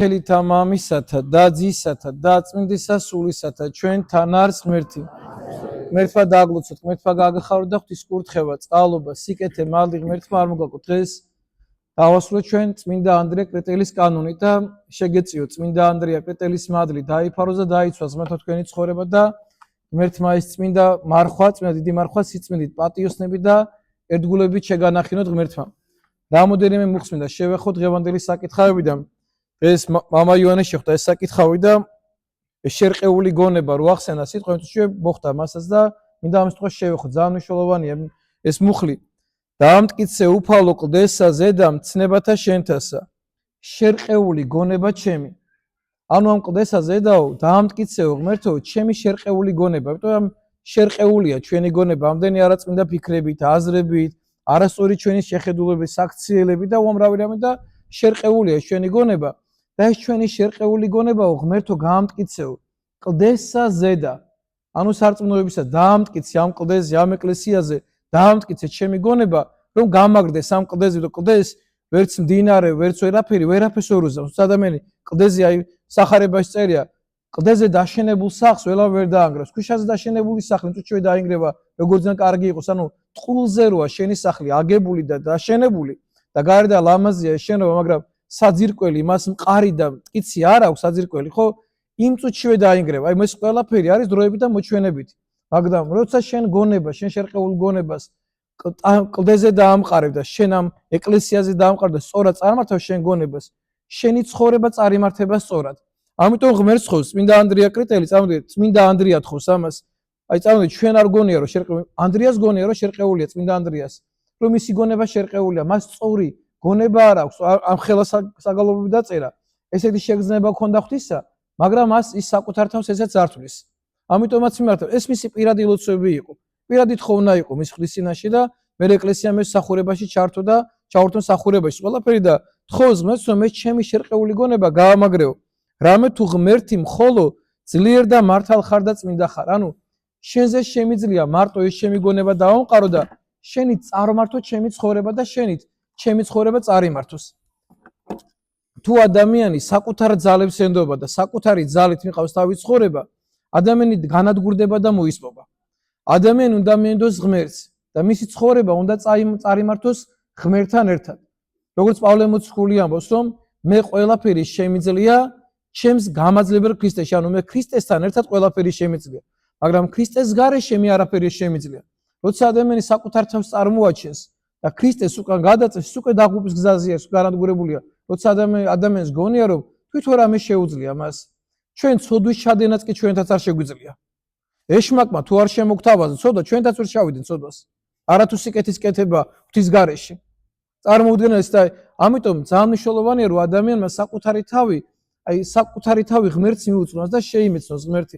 ხელითა მამისათა და ძისათა და წმინდისა სულისათა ჩვენთან არის ღმერთი. ღმერთმა დააგლოცოთ, ღმერთმა გააგახარო და ღვთის კურთხევა, წყალობა, სიკეთე, მალდი ღმერთმა არ მოგაკოთ. დღეს დავასრულოთ ჩვენ წმინდა ანდრია კრეტელის კანონით და შეგეწიოთ წმინდა ანდრია კრეტელის მადლი დაიფაროს და დაიცვას ღმერთო თქვენი ცხოვრება და ღმერთმა ის წმინდა მარხვა, წმინდა დიდი მარხვა სიწმინდით, პატიოსნებით და ერთგულებით შეგანახინოთ ღმერთმა. რამოდენიმე მოხსმინდა შევეხოთ ღევანდელის საკითხავებიდან. ეს მამა იოანეს შეხვდა ეს საკითხავი და შერყეული გონება რო ახსენა სიტყვით მოხდა მასაც და მინდა ამ სიტყვას შევეხოთ. ძალიან მნიშვნელოვანია ეს მუხლი. დაამტკიცე უფალო კლდესა ზედა მცნებათა შენთასა. შერყეული გონება ჩემი. ანუ ამ კლდესა ზედაო დაამტკიცეო ღმერთო ჩემი შერყეული გონება. იმიტომ შერყეულია ჩვენი გონება ამდენი არაწმინდა ფიქრებით, აზრებით, არასწორი ჩვენი შეხედულებით, საქციელებით და უამრავი რამე და შერყეულია ჩვენი გონება. და ეს ჩვენი შერყეული გონებაო ღმერთო გაამტკიცეო კლდესა ზედა. ანუ სარწმუნოებისა დაამტკიცე ამ კლდეზე, ამ ეკლესიაზე დაამტკიცე ჩემი გონება, რომ გამაგრდეს ამ კლდეზე და კლდეს ვერც მდინარე, ვერც ვერაფერს ვერ უზავს. ადამიანი კლდეზე აი სახარებაში წერია კლდეზე დაშენებულ სახლს ველა ვერ დაანგრევს. ქვიშაზე დაშენებული სახლი წუჩვე დაინგრევა, როგორც ძალიან კარგი იყოს. ანუ ტყულზე როა შენი სახლი აგებული და დაშენებული და გარდა ლამაზია შენობა, მაგრამ საძირკველი მას მყარი და მტკიცი არ აქვს საძირკველი, ხო? იმ წუთშივე დაინგრევა. აი ეს ყველაფერი არის დროებით და მოჩვენებით. მაგრამ როცა შენ გონება, შენ შერყეულ გონებას კლდეზე დაამყარებ და შენ ამ ეკლესიაზე დაამყარ და სწორად წარმართავ შენ გონებას, შენი ცხოვრება წარიმართება სწორად. ამიტომ ღმერთს ხოვს წმინდა ანდრია კრეტელი, წამოდით წმინდა ანდრია თხოვს ამას. აი წამოდით ჩვენ არ გონია რომ შერყეული, ანდრიას გონია რომ შერყეულია წმინდა ანდრიას. რომ მისი გონება შერყეულია, მას სწორი გონება არ აქვს, ამ ხელა საგალობლები დაწერა. ესეთი შეგრძნება ქონდა ღვთისა, მაგრამ მას ის საკუთარ თავს ესაც ართვლის. ამიტომაც მიმართა, ეს მისი პირადი ლოცვები იყო. პირადი თხოვნა იყო მის ღვთის წინაშე და მე ეკლესიამ ეს სახურებაში ჩართო და ჩავრთო სახურებაში ყველაფერი და თხოვს ღმერთს, რომ ეს ჩემი შერყეული გონება გაამაგრეო. რამე თუ ღმერთი მხოლო ძლიერ და მართალ ხარ და წმინდა ხარ. ანუ შენზე შემიძლია მარტო ეს ჩემი გონება დაამყარო და შენი წარმართო ჩემი ცხოვრება და შენით ჩემი ცხოვრება წარიმართოს. თუ ადამიანი საკუთარ ძალებს ენდობა და საკუთარი ძალით მიყავს თავის ცხოვრება, ადამიანი განადგურდება და მოისპობა. ადამიანი უნდა მიენდოს ღმერთს და მისი ცხოვრება უნდა წარიმართოს ღმერთთან ერთად. როგორც პავლე მოციქული ამბობს, რომ მე ყველაფერი შემიძლია ჩემს გამაძლებელ ქრისტეში, ანუ მე ქრისტესთან ერთად ყველაფერი შემიძლია, მაგრამ ქრისტეს გარეშე მე არაფერი შემიძლია. როცა ადამიანი საკუთარ თავს წარმოაჩენს და ქრისტეს უკან გადაწევს, უკვე დაღუპვის გზაზეა, განადგურებულია. როცა ადამიანს გონია, რომ თვითონ რამე შეუძლია მას. ჩვენ ცოდვის ჩადენაც კი ჩვენთაც არ შეგვიძლია. ეშმაკმა თუ არ შემოგთავაზა ცოდვა, ჩვენთაც ვერ შევიდნენ ცოდვას. არათუ სიკეთის კეთება ღვთის გარეშე. წარმოუდგენელს და ამიტომ ძალიან მნიშვნელოვანია, რომ ადამიანმა საკუთარი თავი ღმერთს მიუწვდომას და შეიმეცნოს ღმერთი.